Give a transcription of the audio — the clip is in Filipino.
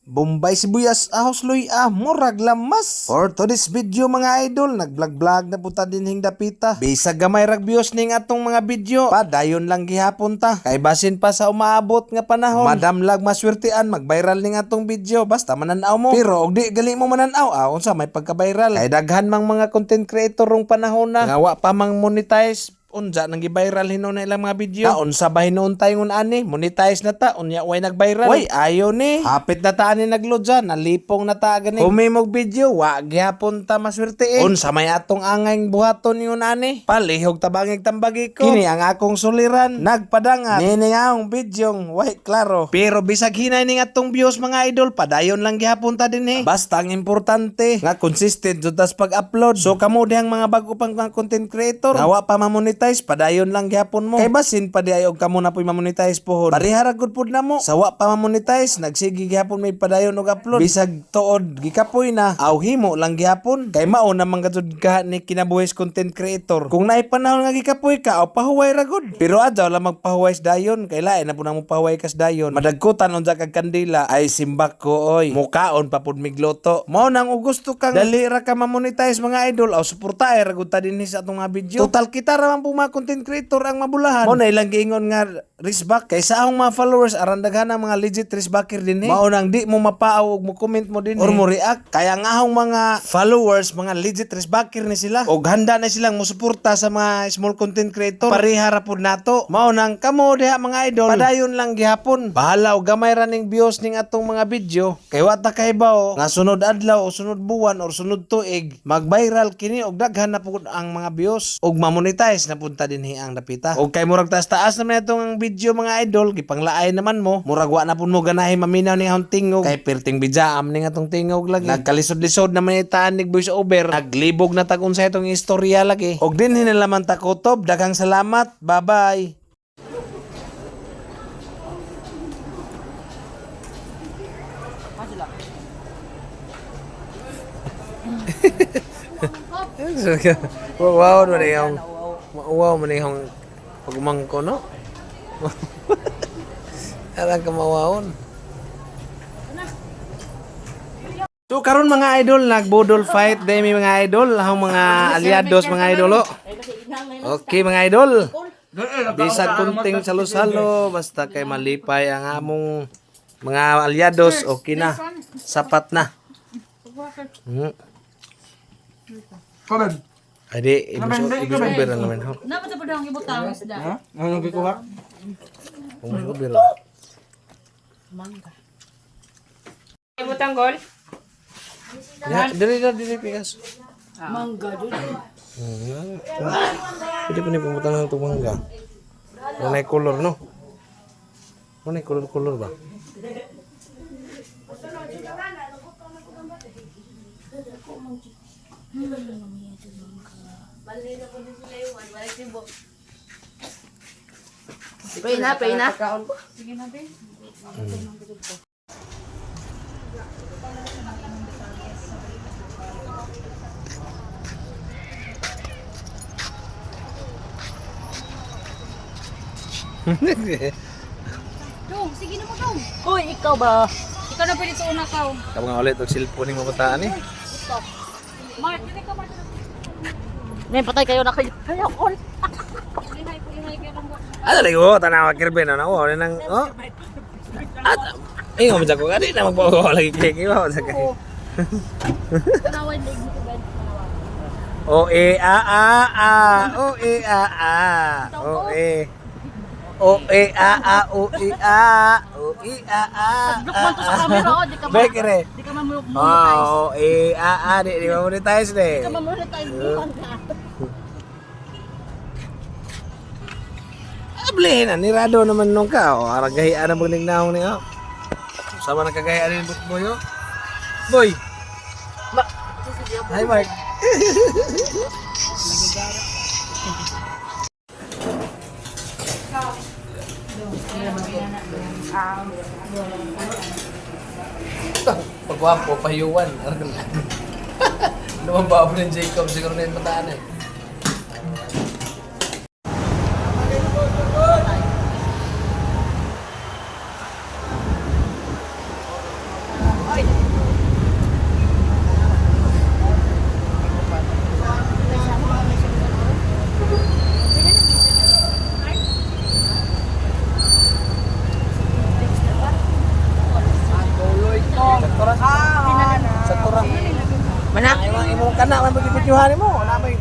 Bombay sibuyas ahos luy murag lamas. For today's video mga idol, nag-vlog na puta din hing dapita. Bisag gamay rag views ning atong mga video. Padayon lang gihapon ta. Kay basin pa sa umaabot nga panahon. Madam lag maswertean mag-viral ning atong video basta mananaw mo. Pero og di gali mo mananaw unsa may pagka-viral. Kay daghan mang mga content creator rong panahon na. Nga wa pa mang monetize. Unsa nang gi-viral hinon na ilang mga video. Unsa ba hinon tayo ani? Monetize na ta, unya way nag-viral. Way ayo ni. Hapit na ta ani nagload dyan, nalipong na ta gani. Humimog video, wa gyapon ta maswerte eh. Unsa may atong angayng buhaton yun ani? Palihog tabangig tambagi ko. Kini ang akong suliran, nagpadangat. Nini nga ang bidyong, way klaro. Pero bisag hinay ning atong views mga idol, padayon lang gyapon ta din eh. Basta ang importante, nga consistent jud tas pag-upload. So kamo dihang mga bago pang mga content creator, nga wa pa mamonetize padayon lang gyapon mo. Kay basin pa di ayog kamo na po'y mamonetize pohon. Parihara gud pud namo. Sawa pa mamonetize, nagsige gyapon may padayon og upload. Bisag tuod gikapoy na, aw himo lang gyapon. Kay mao namang gadud ka ni kinabuhis content creator. Kung naay panahon nga gikapoy ka, aw pahuway ra gud. Pero adlaw lang magpahuway sa dayon, kay lain na pud namo pahuway kas dayon. Madagkutan unsa kag kandila ay simbak ko oy. Mukaon pa pud migluto. Mao nang gusto kang dali ra ka mamonetize mga idol, aw suportahay ra gud ta dinhi sa atong mga video. Total kita ra man mga content creator ang mabulahan. Mao na ilang giingon nga risback kaysa akong mga followers aran daghan ang mga legit risbacker din eh. Mao nang di mo mapaaw og mo comment mo din or mo react. Kaya nga akong mga followers mga legit risbacker ni sila og handa na silang mosuporta sa mga small content creator. Parihara pud nato. Mao nang kamo diha mga idol. Padayon lang gihapon. Bahala og gamay ra ning views ning atong mga video. Kay wa ta kahibaw nga sunod adlaw o sunod buwan or sunod tuig mag-viral kini og daghan na pud ang mga views og mamonetize na punta din ang dapita. O kay murag taas-taas naman itong video mga idol, gipanglaay naman mo. Murag wa na pud mo ganahay maminaw ni akong tingog. Kay perting bijaam ning atong tingog lagi. Nagkalisod-lisod naman itaan ni voice over. Naglibog na tagon sa itong istorya lagi. Og din hinalaman ta kutob. Daghang salamat. Bye-bye. Wow, no yung wow man yung pagmangko no. Alang ka mawawon. So karon mga idol nagbudol fight day mi mga idol, ang mga aliados mga idolo. Okay mga idol. Bisag kunting salo-salo basta kay malipay ang among mga aliados, okay na. Sapat na. Kaban. Adi, ibig na naman ho. Dapat sa padang ibutang isda. Ano gikuha? Kung ibig Mangga. Ibutang gol? Ya, dili pikas. Mangga dun. Pwede pa ni pumutang ng tumangga. Manay color no? Manay color ba? Pray na. Sige na, be. Dong, sige na mo dong. Uy, ikaw ba? Ikaw na pwede sa una ka. Kamu nga ulit og cellphone ning mabataan ni. Ito. Mark, dili ka Mark. May patay kayo na kayo. Ayaw, all. Pulihay kayo lang ba? Ano lagi ko tanawa kirben na oh nang oh. At ingon mo ko kadi na magbago lagi kay ba sa kay. Tanawan leg mo ba? O e a o e a o e o e a o e a o e a. Look mo to sa camera, oh, di ka Bekere. Di ka ma-monetize. Oh e a di monetize Di de. ka ma-monetize bukan ka. Ablihin na nirado naman nung ka o aragahian na pagning naong niya. Sama nagkagahian ni boy oh. Boy. Hi Mark. Pagwapo, pahiyuan. Naman ba ako ng Jacob? Siguro na yung mataan eh. Imong kana man bibidyohan mo. Na may